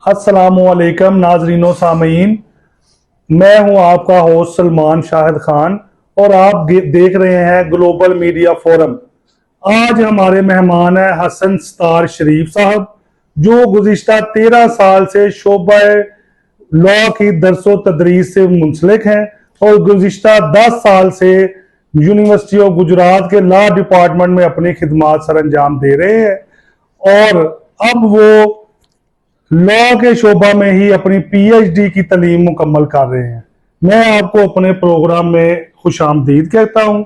अस्सलामुअलैकुम नाजरीनो सामीन। मैं हूं आपका होस्ट सलमान शाहिद खान और आप देख रहे हैं ग्लोबल मीडिया फोरम। आज हमारे मेहमान हैं हसन सत्तार शरीफ साहब, जो गुज़िश्ता 13 साल से शोबा लॉ की दरसो तदरीस से मुंसलिक हैं और गुज़िश्ता 10 साल से यूनिवर्सिटी ऑफ गुजरात के लॉ डिपार्टमेंट में अपनी खिदमात सर अंजाम दे रहे हैं और अब वो लॉ के शोबा में ही अपनी पीएचडी की तालीम मुकम्मल कर रहे हैं। मैं आपको अपने प्रोग्राम में खुशामदीद कहता हूं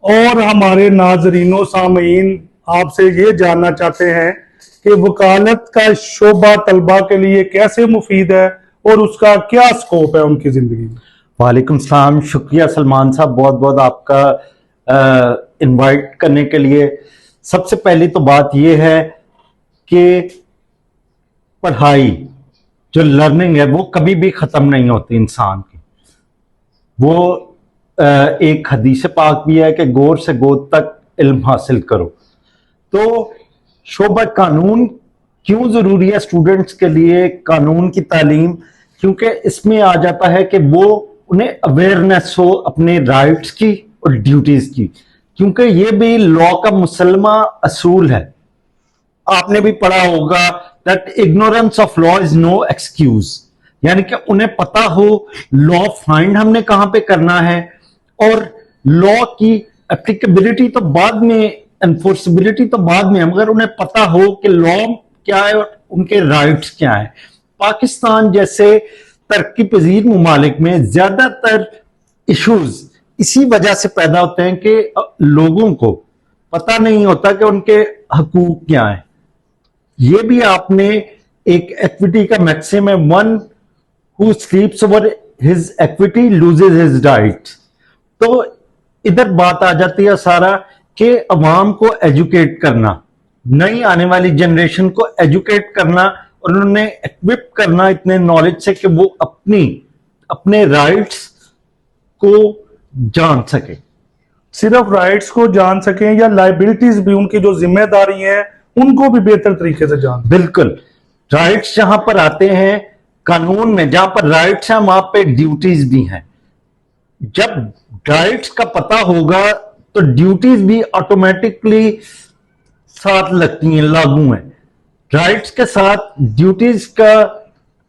और हमारे नाजरीनों सामीन आपसे ये जानना चाहते हैं कि वकालत का शोबा तलबा के लिए कैसे मुफीद है और उसका क्या स्कोप है उनकी जिंदगी में। वालेकुम सलाम, शुक्रिया सलमान साहब, बहुत बहुत आपका इनवाइट करने के लिए। सबसे पहली तो बात यह है कि पढ़ाई जो लर्निंग है वो कभी भी ख़त्म नहीं होती इंसान की। वो एक हदीस पाक भी है कि गौर से गोद तक इल्म हासिल करो। तो शोबा कानून क्यों ज़रूरी है स्टूडेंट्स के लिए, कानून की तालीम? क्योंकि इसमें आ जाता है कि वो उन्हें अवेयरनेस हो अपने राइट्स की और ड्यूटीज़ की, क्योंकि ये भी लॉ का मुसलमा असूल है। आपने भी पढ़ा होगा that ignorance of law is no excuse, यानी कि उन्हें पता हो लॉ फाइंड हमने कहां पे करना है और लॉ की एप्लीकेबिलिटी तो बाद में, एनफोर्सेबिलिटी तो बाद में, मगर उन्हें पता हो कि लॉ क्या है और उनके राइट्स क्या है। पाकिस्तान जैसे तरक्की पजीर मुमालिक में ज्यादातर इश्यूज इसी वजह से पैदा होते हैं कि लोगों को पता नहीं होता कि उनके हकूक क्या है। ये भी आपने एक इक्विटी का मैक्सिम है, one who स्लीप्स over his equity loses his right. तो इधर बात आ जाती है सारा कि अवाम को एजुकेट करना, नई आने वाली जनरेशन को एजुकेट करना और उन्हें इक्विप करना इतने नॉलेज से कि वो अपने राइट्स को जान सके। सिर्फ राइट्स को जान सकें या लाइबिलिटीज भी, उनकी जो जिम्मेदारी है उनको भी बेहतर तरीके से जान। बिल्कुल, राइट्स जहां पर आते हैं कानून में, जहां पर राइट्स हैं वहां पे ड्यूटीज भी हैं। जब राइट्स का पता होगा तो ड्यूटीज भी ऑटोमेटिकली साथ लगती हैं, लागू हैं। राइट्स के साथ ड्यूटीज का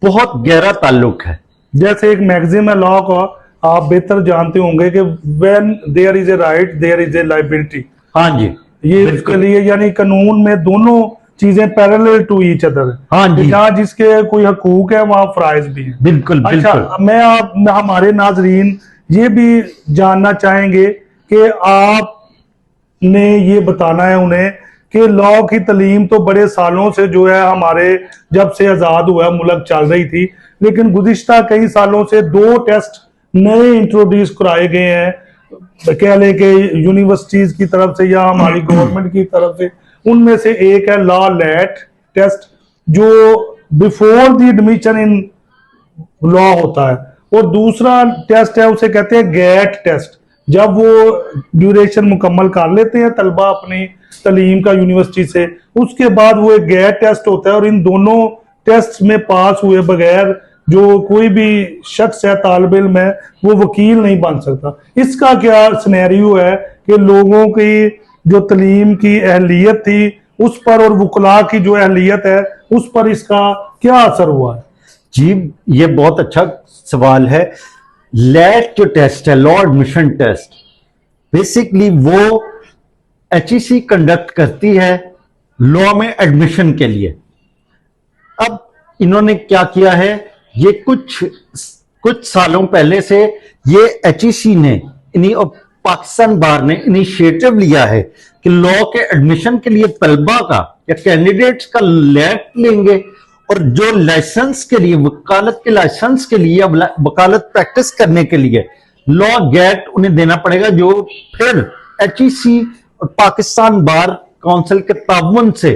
बहुत गहरा ताल्लुक है। जैसे एक मैगजीन है लॉ का, आप बेहतर जानते होंगे कि when there is a right there is a liability. हाँ जी, ये इसके लिए यानी कानून में दोनों चीजें पैरेलल टू ईच अदर। हाँ जी, जहाँ जिसके कोई हकूक है वहां फराइज भी है। बिल्कुल अच्छा, बिल्कुल। मैं हमारे नाजरीन ये भी जानना चाहेंगे कि आपने ये बताना है उन्हें कि लॉ की तालीम तो बड़े सालों से जो है हमारे जब से आजाद हुआ मुल्क चल रही थी, लेकिन गुज़िश्ता कई सालों से 2 टेस्ट नए इंट्रोड्यूस कराए गए हैं, कह लें कि यूनिवर्सिटीज की तरफ से या हमारी गवर्नमेंट की तरफ से। उनमें से एक है लॉ लैट टेस्ट, जो before the admission in law होता है, और दूसरा टेस्ट है उसे कहते हैं गैट टेस्ट। जब वो ड्यूरेशन मुकम्मल कर लेते हैं तलबा अपनी तालीम का यूनिवर्सिटी से, उसके बाद वो एक गैट टेस्ट होता है और इन दोनों टेस्ट में पास हुए बगैर जो कोई भी शख्स है, तालिब इल्म है, वो वकील नहीं बन सकता। इसका क्या सिनेरियो है कि लोगों की जो तालीम की अहलियत थी उस पर और वकला की जो अहलियत है उस पर इसका क्या असर हुआ है? जी, ये बहुत अच्छा सवाल है। लैट जो टेस्ट है, लॉ एडमिशन टेस्ट, बेसिकली वो एचईसी कंडक्ट करती है लॉ में एडमिशन के लिए। अब इन्होंने क्या किया है, ये कुछ सालों पहले से ये एचईसी ने पाकिस्तान बार ने इनिशिएटिव लिया है कि लॉ के एडमिशन के लिए तलबा का या कैंडिडेट्स का लैट लेंगे और जो लाइसेंस के लिए, वकालत के लाइसेंस के लिए, वकालत प्रैक्टिस करने के लिए लॉ गेट उन्हें देना पड़ेगा, जो फिर एचईसी और पाकिस्तान बार काउंसिल के ताउन से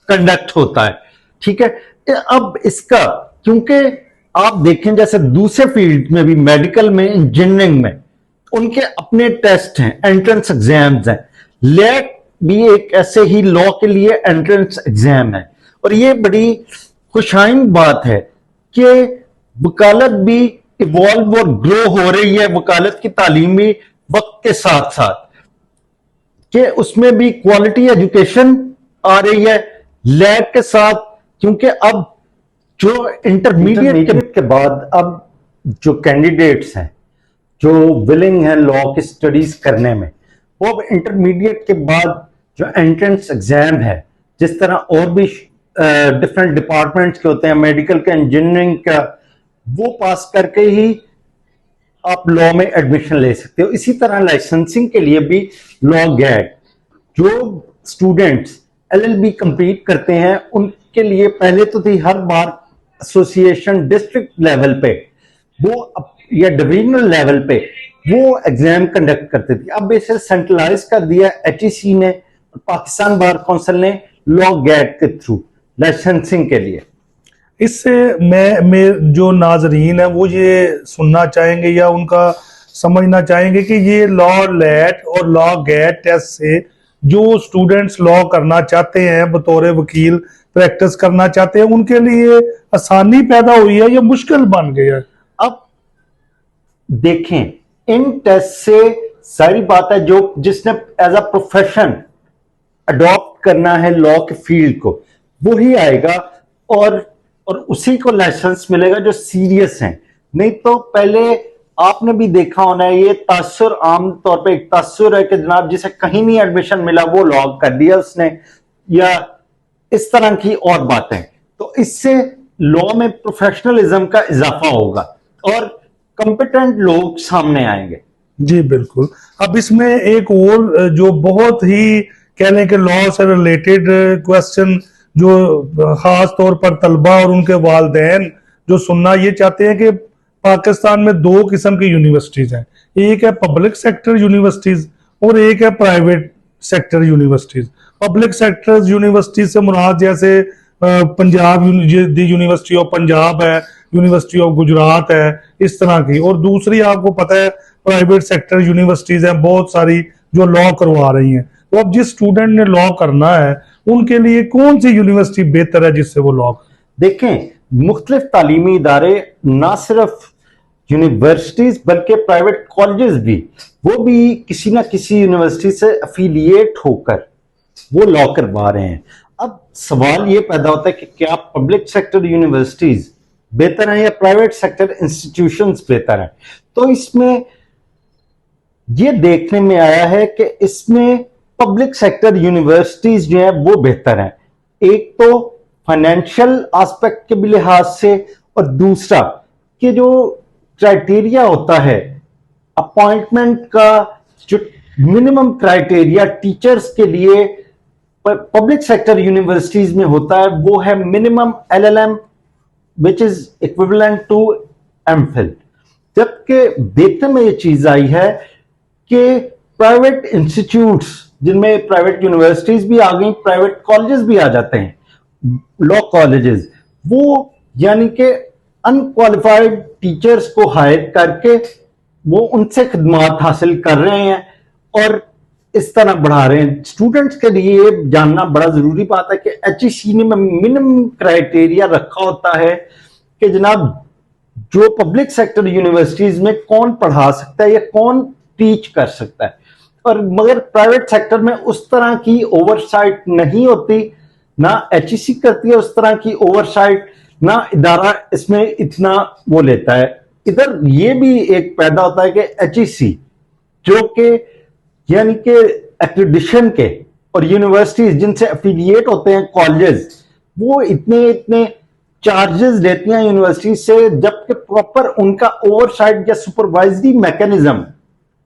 कंडक्ट होता है। ठीक है, अब इसका, क्योंकि आप देखें जैसे दूसरे फील्ड में भी, मेडिकल में, इंजीनियरिंग में, उनके अपने टेस्ट हैं, एंट्रेंस एग्जाम्स हैं। लैट भी एक ऐसे ही लॉ के लिए एंट्रेंस एग्जाम है और ये बड़ी खुशाइन बात है कि वकालत भी इवॉल्व और ग्रो हो रही है, वकालत की तालीम भी वक्त के साथ साथ, कि उसमें भी क्वालिटी एजुकेशन आ रही है लैब के साथ। क्योंकि अब जो इंटरमीडिएट के बाद अब जो कैंडिडेट्स हैं जो विलिंग हैं लॉ की स्टडीज करने में, वो अब इंटरमीडिएट के बाद जो एंट्रेंस एग्जाम है, जिस तरह और भी डिफरेंट डिपार्टमेंट्स के होते हैं, मेडिकल का, इंजीनियरिंग का, वो पास करके ही आप लॉ में एडमिशन ले सकते हो। इसी तरह लाइसेंसिंग के लिए भी लॉ गैट, जो स्टूडेंट्स एलएलबी कंप्लीट करते हैं उनके लिए पहले तो थी हर बार एसोसिएशन डिस्ट्रिक्ट लेवल पे वो या डिविजनल लेवल पे वो एग्जाम कंडक्ट करते थे, अब इसे सेंट्रलाइज कर दिया एचईसी ने, पाकिस्तान बार काउंसिल ने, लॉ गैट के थ्रू लाइसेंसिंग के लिए। इससे मैं जो नाजरीन है वो ये सुनना चाहेंगे या उनका समझना चाहेंगे कि ये लॉ लेट और लॉ गेट टेस्ट से जो स्टूडेंट्स लॉ करना चाहते हैं, बतौर वकील प्रैक्टिस करना चाहते हैं, उनके लिए आसानी पैदा हुई है या मुश्किल बन गई है? अब देखें, इन टेस्ट से सारी बात है, जो जिसने एज अ प्रोफेशन अडॉप्ट करना है लॉ के फील्ड को, वो ही आएगा और उसी को लाइसेंस मिलेगा जो सीरियस हैं। नहीं तो पहले आपने भी देखा होना है, ये तासुर, आम तौर पे एक तासुर है कि जनाब जिसे कहीं नहीं एडमिशन मिला वो लॉक कर दिया उसने, या इस तरह की और बातें। तो इससे लॉ में प्रोफेशनलिज्म का इजाफा होगा और कॉम्पिटेंट लोग सामने आएंगे। जी बिल्कुल। अब इसमें एक और जो बहुत ही कहने के लॉ से रिलेटेड क्वेश्चन जो खास तौर पर तलबा और उनके वालिदैन जो सुनना ये चाहते हैं कि पाकिस्तान में दो किस्म की यूनिवर्सिटीज हैं, एक है पब्लिक सेक्टर यूनिवर्सिटीज और एक है private sector universities. Public sector universities से मुराद जैसे पंजाब यूनिवर्सिटी ऑफ पंजाब है, यूनिवर्सिटी ऑफ गुजरात है, इस तरह की। और दूसरी आपको पता है प्राइवेट सेक्टर यूनिवर्सिटीज हैं बहुत सारी जो लॉ करवा रही हैं। तो अब जिस स्टूडेंट ने लॉ करना है उनके लिए कौन सी यूनिवर्सिटी बेहतर है जिससे वो लॉ? देखें, मुख्तलिफ तालीमी इदारे, ना सिर्फ यूनिवर्सिटीज बल्कि प्राइवेट कॉलेजेस भी, वो भी किसी ना किसी यूनिवर्सिटी से अफिलिएट होकर वो लॉ करवा रहे हैं। अब सवाल ये पैदा होता है कि क्या पब्लिक सेक्टर यूनिवर्सिटीज बेहतर हैं या प्राइवेट सेक्टर इंस्टीट्यूशंस बेहतर हैं? तो इसमें ये देखने में आया है कि इसमें पब्लिक सेक्टर यूनिवर्सिटीज जो है वो बेहतर हैं, एक तो फाइनेंशियल एस्पेक्ट के भी लिहाज से, और दूसरा कि जो क्राइटेरिया होता है अपॉइंटमेंट का, जो मिनिमम क्राइटेरिया टीचर्स के लिए पब्लिक सेक्टर यूनिवर्सिटीज में होता है वो है minimum LLM which is equivalent to MPhil. जबकि देखने में ये चीज आई है कि प्राइवेट इंस्टीट्यूट्स जिनमें प्राइवेट यूनिवर्सिटीज भी आ गई, प्राइवेट कॉलेजेस भी आ जाते हैं, लॉ कॉलेजेस, वो यानी कि अनक्वालिफाइड टीचर्स को हायर करके वो उनसे खिदमात हासिल कर रहे हैं और इस तरह बढ़ा रहे हैं। स्टूडेंट्स के लिए ये जानना बड़ा जरूरी बात है कि HEC ने मिनिमम क्राइटेरिया रखा होता है कि जनाब जो पब्लिक सेक्टर यूनिवर्सिटीज में कौन पढ़ा सकता है या कौन टीच कर सकता है, और मगर प्राइवेट सेक्टर में उस तरह की ओवरसाइट नहीं होती, ना HEC करती है उस तरह की ओवरसाइट, ना इदारा इसमें इतना वो लेता है। इधर ये भी एक पैदा होता है कि HEC जो कि यानी कि एक्रेडिशन के और यूनिवर्सिटीज जिनसे एफिलिएट होते हैं कॉलेजेस, वो इतने चार्जेस लेती हैं यूनिवर्सिटी से, जबकि प्रॉपर उनका ओवरसाइट या सुपरवाइजरी मैकेनिज्म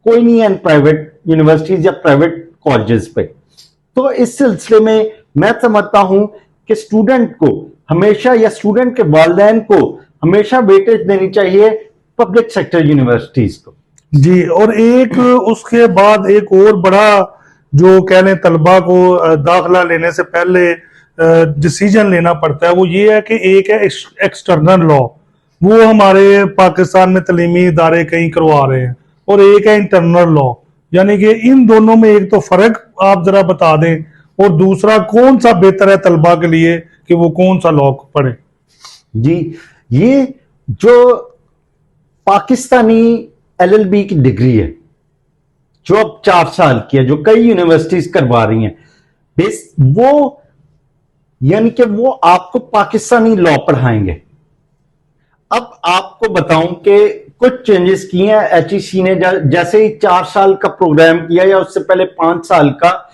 कोई नहीं है प्राइवेट यूनिवर्सिटीज या प्राइवेट कॉलेजेस पे। तो इस सिलसिले में मैं समझता हूं कि स्टूडेंट को हमेशा या स्टूडेंट के वालिदैन को हमेशा वेटेज देनी चाहिए पब्लिक सेक्टर यूनिवर्सिटीज को। जी, और एक उसके बाद एक और बड़ा जो कह लें तलबा को दाखिला लेने से पहले डिसीजन लेना पड़ता है वो ये है कि एक है एक्सटर्नल लॉ, वो हमारे पाकिस्तान में तलीमी इदारे कहीं करवा रहे हैं, और एक है इंटरनल लॉ। यानी कि इन दोनों में एक तो फर्क आप जरा बता दें, और दूसरा कौन सा बेहतर है तलबा के लिए कि वो कौन सा लॉ पढ़े? जी, ये जो पाकिस्तानी एलएलबी की डिग्री है, जो अब 4 साल की है, जो कई यूनिवर्सिटीज करवा रही हैं, वो यानी कि वो आपको पाकिस्तानी लॉ पढ़ाएंगे। अब आपको बताऊं कि कुछ चेंजेस किए हैं एचईसी ने, जैसे ही 4 साल का प्रोग्राम किया या उससे पहले 5 साल का,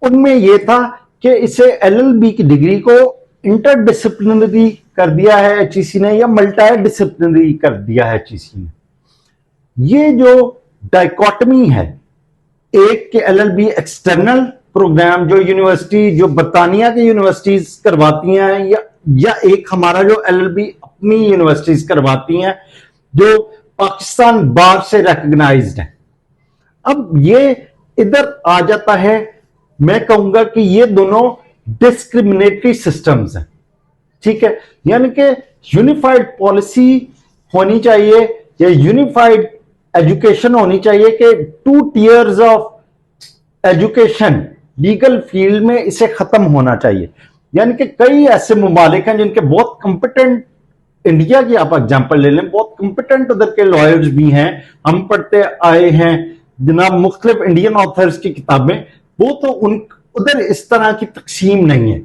उनमें यह था कि इसे एलएलबी की डिग्री को इंटरडिसिप्लिनरी कर दिया है एचईसी ने, या मल्टी डिसिप्लिनरी कर दिया है एचईसी ने। ये जो डाइकोटमी है, एक के एलएलबी एक्सटर्नल प्रोग्राम जो यूनिवर्सिटी, जो बरतानिया की यूनिवर्सिटीज करवाती हैं, या एक हमारा जो एलएलबी अपनी यूनिवर्सिटीज करवाती हैं, जो पाकिस्तान बार से रिकॉग्नाइज्ड है। अब ये इधर आ जाता है, मैं कहूंगा कि ये दोनों डिस्क्रिमिनेटरी सिस्टम्स हैं, ठीक है। यानी कि यूनिफाइड पॉलिसी होनी चाहिए, या यूनिफाइड एजुकेशन होनी चाहिए कि 2 tiers of education legal field में इसे खत्म होना चाहिए। यानी कि कई ऐसे ममालिक हैं जिनके बहुत कंपिटेंट, इंडिया की आप एग्जांपल ले लें, बहुत कंपिटेंट उधर के लॉयर्स भी हैं, हम पढ़ते आए हैं जनाब मुख्तलिफ इंडियन ऑथर्स की किताबें, वो तो उधर इस तरह की तकसीम नहीं है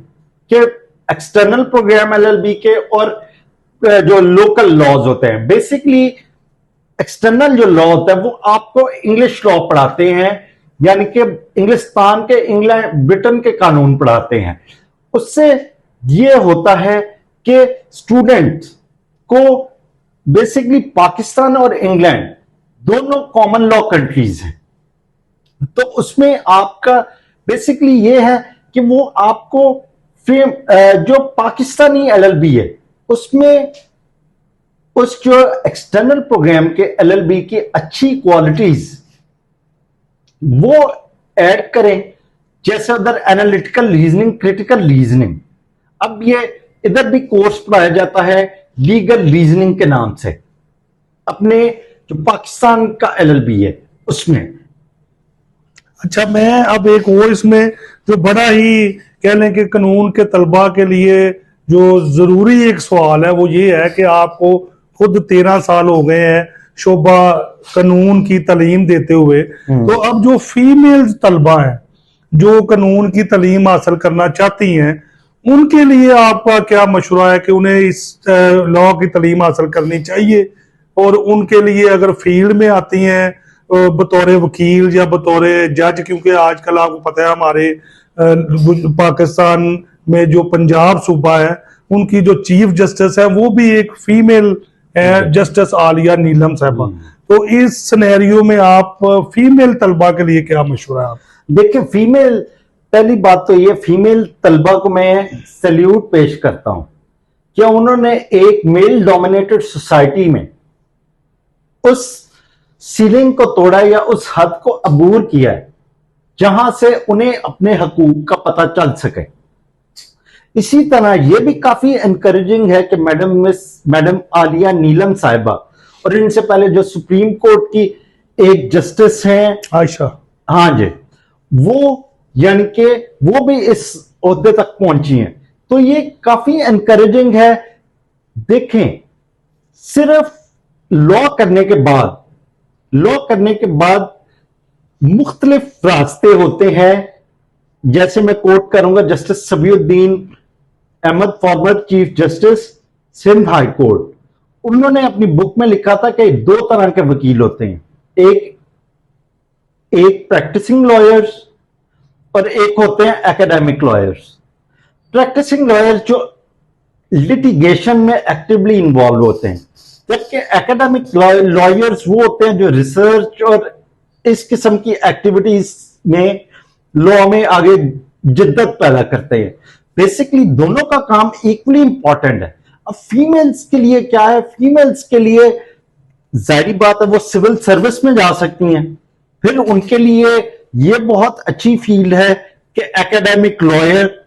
कि एक्सटर्नल प्रोग्राम एलएलबी के और जो लोकल लॉज होते हैं। बेसिकली एक्सटर्नल जो लॉ होता है वो आपको इंग्लिश लॉ पढ़ाते हैं, यानी कि इंग्लिस्तान के, इंग्लैंड, ब्रिटेन के कानून पढ़ाते हैं। उससे ये होता है कि स्टूडेंट को बेसिकली पाकिस्तान और इंग्लैंड दोनों कॉमन लॉ कंट्रीज हैं, तो उसमें आपका बेसिकली ये है कि वो आपको जो पाकिस्तानी एलएलबी है उसमें उस जो एक्सटर्नल प्रोग्राम के एलएलबी की अच्छी क्वालिटीज वो ऐड करें, जैसे उधर एनालिटिकल रीजनिंग, क्रिटिकल रीजनिंग। अब ये इधर भी कोर्स पढ़ाया जाता है लीगल रीजनिंग के नाम से, अपने जो पाकिस्तान का एलएलबी है उसमें। अच्छा, मैं अब एक और इसमें जो बड़ा ही कह लें कि कानून के तलबा के लिए जो जरूरी एक सवाल है वो ये है कि आपको खुद 13 साल हो गए हैं शोभा कानून की तालीम देते हुए, तो अब जो फीमेल तलबा हैं जो कानून की तालीम हासिल करना चाहती हैं, उनके लिए आपका क्या मशवरा है कि उन्हें इस लॉ की तालीम हासिल करनी चाहिए? और उनके लिए अगर फील्ड में आती हैं बतौर वकील या बतौर जज, क्योंकि आजकल आपको पता है हमारे पाकिस्तान में जो पंजाब सूबा है उनकी जो चीफ जस्टिस है वो भी एक फीमेल है, जस्टिस आलिया नीलम साहबा। तो इस सिनेरियो में आप फीमेल तलबा के लिए क्या मशवरा है? आप देखिए, फीमेल, पहली बात तो ये, फीमेल तलबा को मैं सैल्यूट पेश करता हूं कि उन्होंने एक मेल डोमिनेटेड सोसाइटी में उस सीलिंग को तोड़ा या उस हद को अबूर किया है जहां से उन्हें अपने हकूक का पता चल सके। इसी तरह यह भी काफी एनकरेजिंग है कि मैडम आलिया नीलम साहिबा और इनसे पहले जो सुप्रीम कोर्ट की एक जस्टिस हैं आयशा, हाँ जी, वो यानी कि वो भी इस ओहदे तक पहुंची हैं, तो ये काफी एनकरेजिंग है। देखें, सिर्फ लॉ करने के बाद मुख्तलिफ रास्ते होते हैं, जैसे मैं कोट करूंगा justice Sabihuddin Ahmed, former chief justice Sindh high court, उन्होंने अपनी बुक में लिखा था कि 2 तरह के वकील होते हैं, एक प्रैक्टिसिंग लॉयर्स और एक होते हैं एकेडमिक लॉयर्स। प्रैक्टिसिंग लॉयर्स जो लिटिगेशन में एक्टिवली इन्वॉल्व होते हैं, जबकि एकेडमिक लॉयर्स वो होते हैं जो रिसर्च और इस किस्म की एक्टिविटीज में लॉ में आगे जिद्दत पैदा करते हैं। बेसिकली दोनों का काम इक्वली इंपॉर्टेंट है। अब फीमेल्स के लिए क्या है, फीमेल्स के लिए जाहिर बात है वो सिविल सर्विस में जा सकती हैं, फिर उनके लिए ये बहुत अच्छी फील्ड है कि एकेडमिक लॉयर।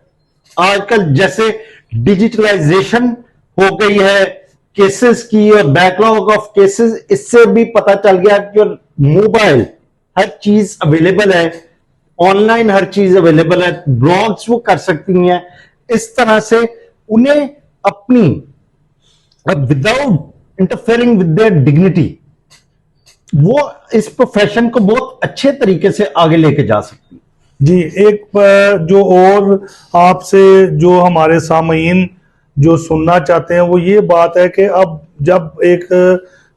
आजकल जैसे डिजिटलाइजेशन हो गई है केसेस की और बैकलॉग ऑफ केसेस, इससे भी पता चल गया कि मोबाइल हर चीज अवेलेबल है, ऑनलाइन हर चीज अवेलेबल है, ब्लॉग्स वो कर सकती हैं। इस तरह से उन्हें अपनी without interfering with their dignity वो इस प्रोफेशन को बहुत अच्छे तरीके से आगे लेके जा सकती है। जी, एक जो और आपसे जो हमारे सामईन जो सुनना चाहते हैं वो ये बात है कि अब जब एक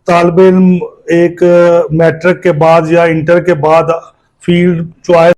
तालिब इल्म एक मैट्रिक के बाद या इंटर के बाद फील्ड चॉइस